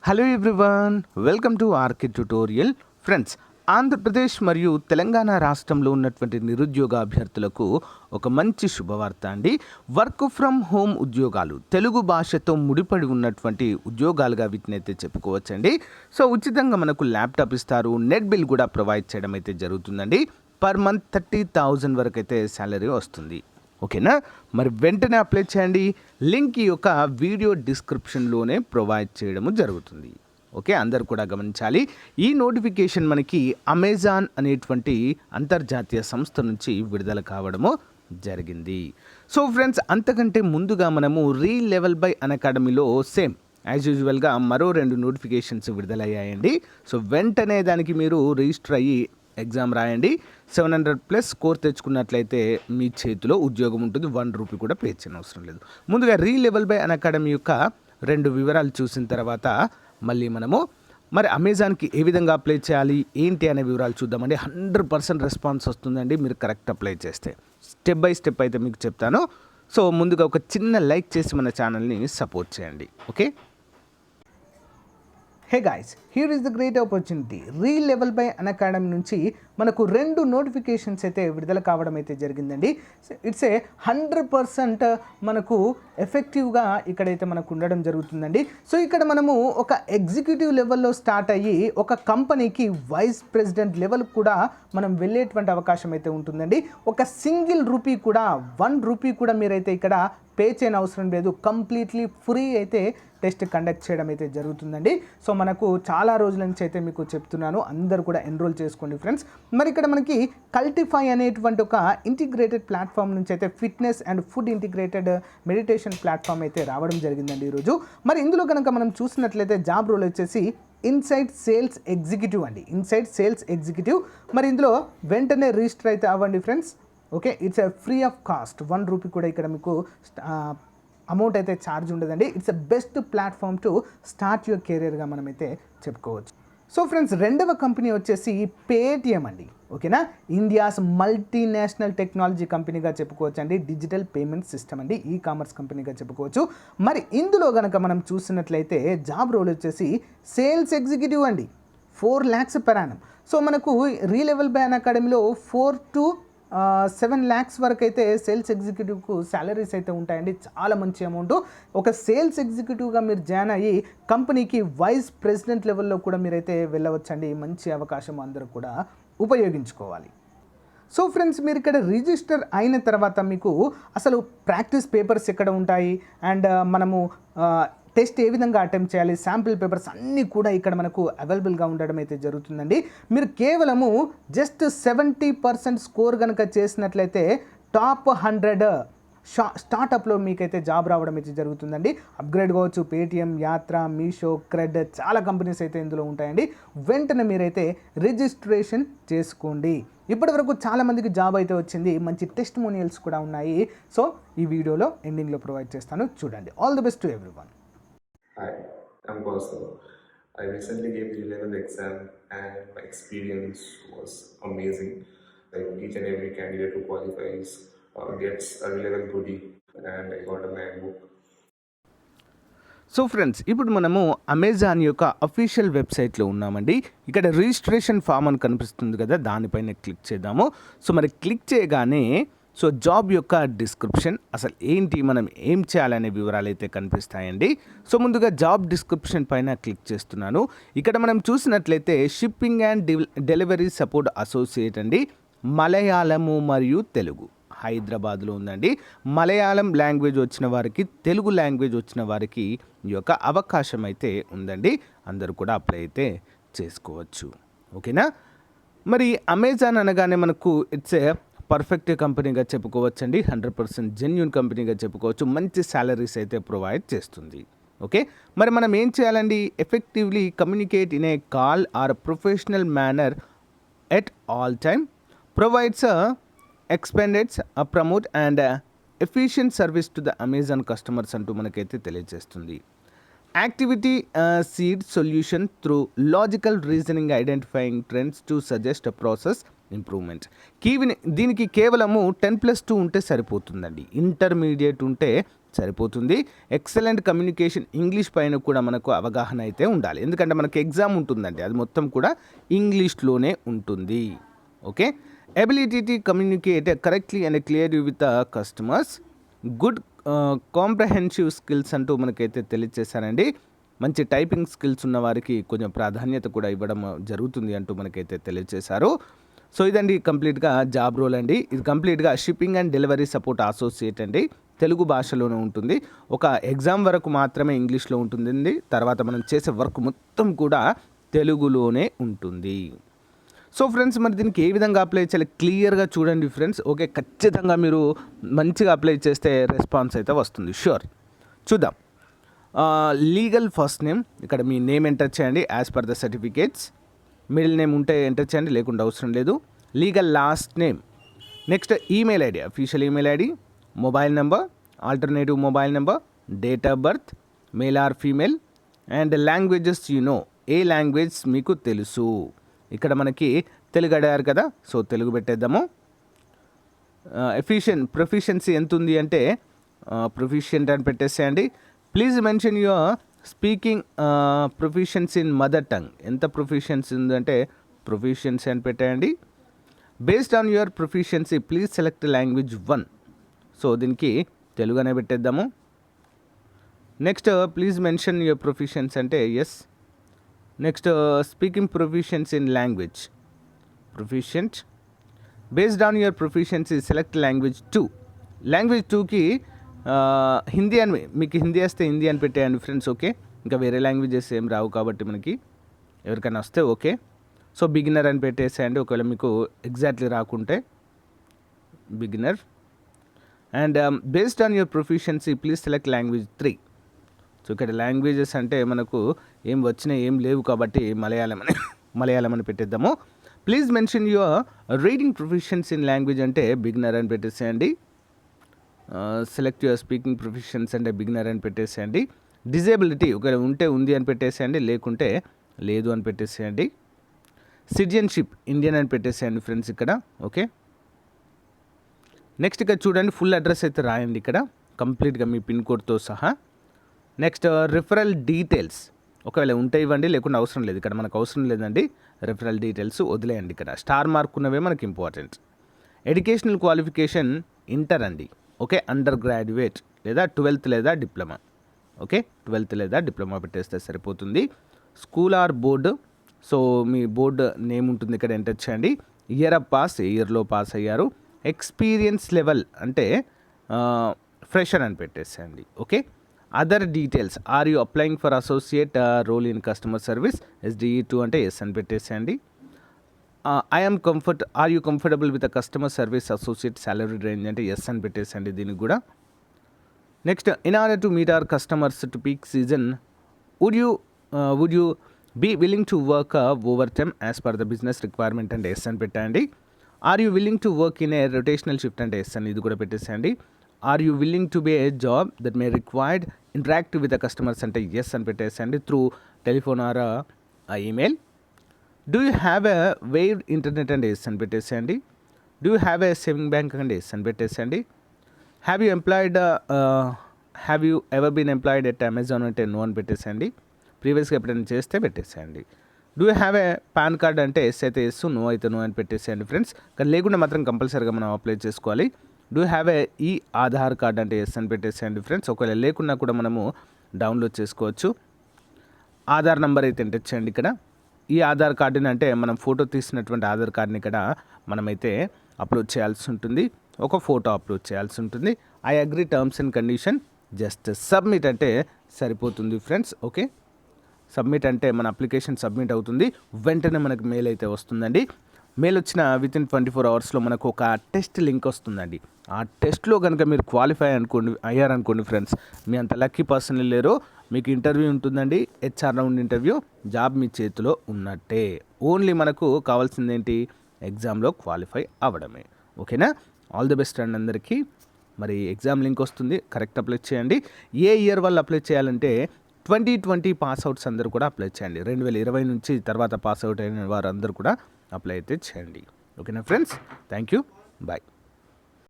Hello everyone, welcome to RK tutorial. Friends, Andhra Pradesh మరియు తెలంగాణ రాష్ట్రంలో ఉన్నటువంటి నిరుద్యోగ అభ్యర్థులకు ఒక మంచి శుభవార్త అండి. వర్క్ ఫ్రమ్ హోమ్ ఉద్యోగాలు, తెలుగు భాషతో ముడిపడి ఉన్నటువంటి ఉద్యోగాలుగా వీటిని అయితే చెప్పుకోవచ్చండి. సో ఉచితంగా మనకు ల్యాప్టాప్ ఇస్తారు, నెట్ బిల్ కూడా ప్రొవైడ్ చేయడం అయితే జరుగుతుందండి. పర్ మంత్ 30,000 వరకు అయితే శాలరీ వస్తుంది. ఓకేనా, మరి వెంటనే అప్లై చేయండి. లింక్ ఈ యొక్క వీడియో డిస్క్రిప్షన్లోనే ప్రొవైడ్ చేయడము జరుగుతుంది. ఓకే, అందరు కూడా గమనించాలి. ఈ నోటిఫికేషన్ మనకి అమెజాన్ అనేటువంటి అంతర్జాతీయ సంస్థ నుంచి విడుదల కావడము జరిగింది. సో ఫ్రెండ్స్, అంతకంటే ముందుగా మనము రీలెవెల్ బై అకాడమీలో సేమ్ యాజ్ యూజువల్గా మరో 2 నోటిఫికేషన్స్ విడుదలయ్యాయండి. సో వెంటనే దానికి మీరు రిజిస్టర్ అయ్యి ఎగ్జామ్ రాయండి. 700+ స్కోర్ తెచ్చుకున్నట్లయితే మీ చేతిలో ఉద్యోగం ఉంటుంది. 1 రూపీ కూడా పే చేయని అవసరం లేదు. ముందుగా రీలెవెల్ బై అకాడమీ యొక్క 2 వివరాలు చూసిన తర్వాత మళ్ళీ మనము మరి అమెజాన్కి ఏ విధంగా అప్లై చేయాలి ఏంటి అనే వివరాలు చూద్దామండి. 100% రెస్పాన్స్ వస్తుందండి మీరు కరెక్ట్ అప్లై చేస్తే. స్టెప్ బై స్టెప్ అయితే మీకు చెప్తాను. సో ముందుగా ఒక చిన్న లైక్ చేసి మన ఛానల్ని సపోర్ట్ చేయండి. Okay, hey guys, here is the great opportunity. రీలెవెల్ by academy నుంచి మనకు 2 నోటిఫికేషన్స్ అయితే విడుదల కావడం అయితే జరిగిందండి. ఇట్స్ ఏ 100% మనకు ఎఫెక్టివ్గా ఇక్కడైతే మనకు ఉండడం జరుగుతుందండి. సో ఇక్కడ మనము ఒక ఎగ్జిక్యూటివ్ లెవెల్లో స్టార్ట్ అయ్యి ఒక కంపెనీకి వైస్ ప్రెసిడెంట్ లెవెల్ కూడా మనం వెళ్ళేటువంటి అవకాశం అయితే ఉంటుందండి. ఒక సింగిల్ రూపీ కూడా 1 రూపీ కూడా మీరైతే ఇక్కడ పే చేయని అవసరం లేదు. కంప్లీట్లీ ఫ్రీ అయితే టెస్ట్ కండక్ట్ చేయడం అయితే జరుగుతుందండి. సో మనకు చాలా రోజుల నుంచి అయితే మీకు చెప్తున్నాను, అందరూ కూడా ఎన్రోల్ చేసుకోండి ఫ్రెండ్స్. మరి ఇక్కడ మనకి కల్టిఫై అనేటువంటి ఒక ఇంటిగ్రేటెడ్ ప్లాట్ఫామ్ నుంచి అయితే fitness and food integrated meditation platform అయితే రావడం జరిగిందండి ఈరోజు. మరి ఇందులో కనుక మనం చూసినట్లయితే జాబ్ రోల్ వచ్చేసి ఇన్సైడ్ సేల్స్ ఎగ్జిక్యూటివ్ అండి. Inside sales executive. మరి ఇందులో వెంటనే రిజిస్టర్ అయితే అవ్వండి friends. Okay, it's a free of cost. 1 rupee కూడా ఇక్కడ మీకు అమౌంట్ అయితే ఛార్జ్ ఉండదండి. It's a best platform to start your కెరియర్గా మనమైతే చెప్పుకోవచ్చు. సో ఫ్రెండ్స్, 2వ కంపెనీ వచ్చేసి పేటిఎం అండి. ఓకేనా, ఇండియాస్ మల్టీనేషనల్ టెక్నాలజీ కంపెనీగా చెప్పుకోవచ్చు అండి. డిజిటల్ పేమెంట్ సిస్టమ్ అండి, ఈ కామర్స్ కంపెనీగా చెప్పుకోవచ్చు. మరి ఇందులో కనుక మనం చూసినట్లయితే జాబ్ రోల్ వచ్చేసి సేల్స్ ఎగ్జిక్యూటివ్ అండి. 4 lakhs per annum. సో మనకు రీలెవెల్ బై అకాడమీలో 4 to 7 lakhs వరకు అయితే సేల్స్ ఎగ్జిక్యూటివ్కు శాలరీస్ అయితే ఉంటాయండి. చాలా మంచి అమౌంట్. ఒక సేల్స్ ఎగ్జిక్యూటివ్గా మీరు జాయిన్ అయ్యి కంపెనీకి వైస్ ప్రెసిడెంట్ లెవెల్లో కూడా మీరైతే వెళ్ళవచ్చండి. మంచి అవకాశం అందరూ కూడా ఉపయోగించుకోవాలి. సో ఫ్రెండ్స్, మీరు ఇక్కడ రిజిస్టర్ అయిన తర్వాత మీకు అసలు ప్రాక్టీస్ పేపర్స్ ఎక్కడ ఉంటాయి అండ్ మనము టెస్ట్ ఏ విధంగా అటెంప్ట్ చేయాలి, శాంపిల్ పేపర్స్ అన్నీ కూడా ఇక్కడ మనకు అవైలబుల్గా ఉండడం అయితే జరుగుతుందండి. మీరు కేవలము జస్ట్ 70% స్కోర్ కనుక చేసినట్లయితే టాప్ 100 స్టార్టప్లో మీకైతే జాబ్ రావడం అయితే జరుగుతుందండి. అప్గ్రేడ్ కావచ్చు, పేటిఎం, యాత్ర, మీషో, క్రెడ్, చాలా కంపెనీస్ అయితే ఇందులో ఉంటాయండి. వెంటనే మీరైతే రిజిస్ట్రేషన్ చేసుకోండి. ఇప్పటివరకు చాలామందికి జాబ్ అయితే వచ్చింది. మంచి టెస్టిమోనియల్స్ కూడా ఉన్నాయి. సో ఈ వీడియోలో ఎండింగ్లో ప్రొవైడ్ చేస్తాను, చూడండి. All the best to everyone. Hi, I'm Gautam. I recently gave the Relevel exam and my experience was amazing. Like each and every candidate who qualifies gets a Relevel goodie and I got a MacBook. So friends, ఇప్పుడు మనము Amazon యొక్క official వెబ్సైట్లో ఉన్నామండి. ఇక్కడ registration form అని కనిపిస్తుంది కదా, దానిపైన క్లిక్ చేద్దాము. సో మరి క్లిక్ చేయగానే సో జాబ్ యొక్క డిస్క్రిప్షన్, అసలు ఏంటి, మనం ఏం చేయాలనే వివరాలు అయితే కనిపిస్తాయండి. సో ముందుగా జాబ్ డిస్క్రిప్షన్ పైన క్లిక్ చేస్తున్నాను. ఇక్కడ మనం చూసినట్లయితే shipping and delivery support associate అండి, మలయాళము మరియు తెలుగు, హైదరాబాద్లో ఉందండి. మలయాళం లాంగ్వేజ్ వచ్చిన వారికి, తెలుగు లాంగ్వేజ్ వచ్చిన వారికి ఈ యొక్క అవకాశం అయితే ఉందండి. అందరూ కూడా అప్లై అయితే చేసుకోవచ్చు. ఓకేనా, మరి అమెజాన్ అనగానే మనకు ఇట్స్ ఏ పర్ఫెక్ట్ కంపెనీగా చెప్పుకోవచ్చండి. 100% జెన్యూన్ కంపెనీగా చెప్పుకోవచ్చు. మంచి శాలరీస్ అయితే ప్రొవైడ్ చేస్తుంది. ఓకే, మరి మనం ఏం చేయాలండి? Effectively communicate in a call or professional manner at all time, provides expended promote and efficient service to the Amazon customers అంటూ మనకైతే తెలియజేస్తుంది. Activity seed solution through logical reasoning, identifying trends to suggest process improvement. దీనికి కేవలము 10+2 ఉంటే సరిపోతుందండి. Intermediate ఉంటే సరిపోతుంది. Excellent communication English పైన కూడా మనకు అవగాహన అయితే ఉండాలి. ఎందుకంటే మనకు ఎగ్జామ్ ఉంటుందండి, అది మొత్తం కూడా ఇంగ్లీష్లోనే ఉంటుంది. Okay. Ability to communicate correctly and clearly with the customers, good comprehensive skills అంటూ మనకైతే తెలియజేశారండి. మంచి టైపింగ్ స్కిల్స్ ఉన్న వారికి కొంచెం ప్రాధాన్యత కూడా ఇవ్వడం జరుగుతుంది అంటూ మనకైతే తెలియజేశారు. సో ఇదండి కంప్లీట్గా జాబ్ రోల్ అండి. ఇది కంప్లీట్గా shipping and delivery support associate అండి. తెలుగు భాషలోనే ఉంటుంది. ఒక ఎగ్జామ్ వరకు మాత్రమే ఇంగ్లీష్లో ఉంటుందండి. తర్వాత మనం చేసే వర్క్ మొత్తం కూడా తెలుగులోనే ఉంటుంది. సో ఫ్రెండ్స్, మరి దీనికి ఏ విధంగా అప్లై చేయాలి క్లియర్గా చూడండి ఫ్రెండ్స్. ఓకే, ఖచ్చితంగా మీరు మంచిగా అప్లై చేస్తే రెస్పాన్స్ అయితే వస్తుంది, షూర్. చూద్దాం. లీగల్ ఫస్ట్ నేమ్, ఇక్కడ మీ నేమ్ ఎంటర్ చేయండి as per the certificates. Middle name ఉంటే ఎంటర్ చేయండి, లేకుండా అవసరం లేదు. Legal last name. Next email ID, official email ID, mobile number, alternative mobile number, date of birth, male or female, and languages A language మీకు తెలుసు. ఇక్కడ మనకి తెలుగు అడిగారు కదా, సో తెలుగు పెట్టేద్దాము. ప్రొఫిషియన్సీ ఎంత ఉంది అంటే ప్రొఫిషియంట్ అని పెట్టేసేయండి. Please mention your speaking proficiency in mother tongue. ఎంత ప్రొఫిషియన్సీ ఉందంటే ప్రొఫిషియన్సీ అని పెట్టేయండి. Based on your proficiency please select language 1. So దీనికి తెలుగు అనే పెట్టేద్దాము. Next please mention your proficiency అంటే yes. Next speaking proficiency in language, proficient. Based on your proficiency select language 2. Language 2కి హిందీ అని, మీకు హిందీ వస్తే హిందీ అని పెట్టేయండి ఫ్రెండ్స్. ఓకే, ఇంకా వేరే లాంగ్వేజెస్ ఏం రావు కాబట్టి మనకి, ఎవరికైనా వస్తే ఓకే. సో బిగినర్ అని పెట్టేసేయండి, ఒకవేళ మీకు ఎగ్జాక్ట్లీ రాకుంటే beginner. And based on your proficiency please select language 3. So ఇక్కడ లాంగ్వేజెస్ అంటే మనకు ఏం వచ్చినాయి ఏం లేవు కాబట్టి మలయాళం అని పెట్టేద్దాము. Please mention your reading proficiency in language అంటే బిగినర్ అని పెట్టేసేయండి. సెలెక్ట్ యువర్ స్పీకింగ్ ప్రొఫిషియన్స్ అంటే బిగినర్ అని పెట్టేసేయండి. డిజేబిలిటీ ఒకవేళ ఉంటే ఉంది అని పెట్టేసేయండి, లేకుంటే లేదు అని పెట్టేసేయండి. సిటిజన్షిప్ ఇండియన్ అని పెట్టేసేయండి ఫ్రెండ్స్ ఇక్కడ. ఓకే. నెక్స్ట్ ఇక్కడ చూడండి, ఫుల్ అడ్రస్ అయితే రాయండి ఇక్కడ కంప్లీట్గా మీ పిన్ కోడ్తో సహా. నెక్స్ట్ రిఫరల్ డీటెయిల్స్ ఒకవేళ ఉంటే ఇవ్వండి, లేకుండా అవసరం లేదు. ఇక్కడ మనకు అవసరం లేదండి, రిఫరల్ డీటెయిల్స్ వదిలేయండి. ఇక్కడ స్టార్ మార్క్ ఉన్నవే మనకి ఇంపార్టెంట్. ఎడ్యుకేషనల్ క్వాలిఫికేషన్ ఇంటర్ అండి. ఓకే, అండర్ గ్రాడ్యుయేట్ లేదా 12th లేదా డిప్లొమా. ఓకే, 12th లేదా డిప్లొమా పెట్టేస్తే సరిపోతుంది. స్కూల్ ఆర్ బోర్డు, సో మీ బోర్డు నేమ్ ఉంటుంది ఇక్కడ ఎంటర్ చేయండి. ఇయర్ ఆఫ్ పాస్, ఏ ఇయర్లో పాస్ అయ్యారు. ఎక్స్పీరియన్స్ లెవెల్ అంటే ఫ్రెషర్ అని పెట్టేసేయండి. Okay. Other details, are you applying for associate role in customer service, SDE2 అంటే ఎస్ అని పెట్టేసేయండి. Are you comfortable with customer service associate salary range అంటే ఎస్ అని పెట్టేసేయండి దీనికి కూడా. Next, in order to meet our customers to peak season would you be willing to work overtime as per the business requirement అంటే yes అని పెట్టండి. Are you willing to work in A rotational shift అంటే yes అని ఇది కూడా పెట్టేసేయండి. Are you willing to be a job that may required interact with the customers అంటే yes అని పెట్టేసేయండి through telephone or email. Do you have a waved internet and yes అని పెట్టేసేయండి. Do you have a saving bank and yes అని పెట్టేసేయండి. Have you ever been employed at Amazon అంటే no అని పెట్టేసేయండి. ప్రీవియస్గా ఎప్పుడైనా చేస్తే పెట్టేసేయండి. Do you have a pan card అంటే ఎస్ అయితే ఎస్, నో అయితే నో అని పెట్టేసేయండి ఫ్రెండ్స్. కానీ లేకుండా మాత్రం కంపల్సరీగా మనం అప్లై చేసుకోవాలి. డూ హ్యావ్ ఏ ఈ ఆధార్ కార్డ్ అంటే ఎస్ అని పెట్టేసేయండి ఫ్రెండ్స్. ఒకవేళ లేకున్నా కూడా మనము డౌన్లోడ్ చేసుకోవచ్చు. ఆధార్ నెంబర్ అయితే ఎంటర్ చేయండి ఇక్కడ. ఈ ఆధార్ కార్డుని అంటే మనం ఫోటో తీసినటువంటి ఆధార్ కార్డుని ఇక్కడ మనమైతే అప్లోడ్ చేయాల్సి ఉంటుంది. ఒక ఫోటో అప్లోడ్ చేయాల్సి ఉంటుంది. I agree terms and condition, just submit అంటే సరిపోతుంది ఫ్రెండ్స్. ఓకే, సబ్మిట్ అంటే మన అప్లికేషన్ సబ్మిట్ అవుతుంది. వెంటనే మనకు మెయిల్ అయితే వస్తుందండి. మెయిల్ వచ్చిన వితిన్ 24 అవర్స్లో మనకు ఒక టెస్ట్ లింక్ వస్తుందండి. ఆ టెస్ట్లో కనుక మీరు క్వాలిఫై అయ్యారనుకోండి ఫ్రెండ్స్, మీ అంత లక్కీ పర్సన్ లేరు. మీకు ఇంటర్వ్యూ ఉంటుందండి, HR రౌండ్ ఇంటర్వ్యూ. జాబ్ మీ చేతిలో ఉన్నట్టే. ఓన్లీ మనకు కావాల్సింది ఏంటి, ఎగ్జామ్లో క్వాలిఫై అవ్వడమే. ఓకేనా? ఆల్ ది బెస్ట్ అండి అందరికీ. మరి ఎగ్జామ్ లింక్ వస్తుంది, కరెక్ట్ అప్లై చేయండి. ఏ ఇయర్ వాళ్ళు అప్లై చేయాలంటే 2020 పాస్అవుట్స్ అందరూ కూడా అప్లై చేయండి. 2020 నుంచి తర్వాత పాస్అవుట్ అయిన వారు అందరూ కూడా అప్లై అయితే చేయండి. ఓకేనా ఫ్రెండ్స్? Thank you, bye.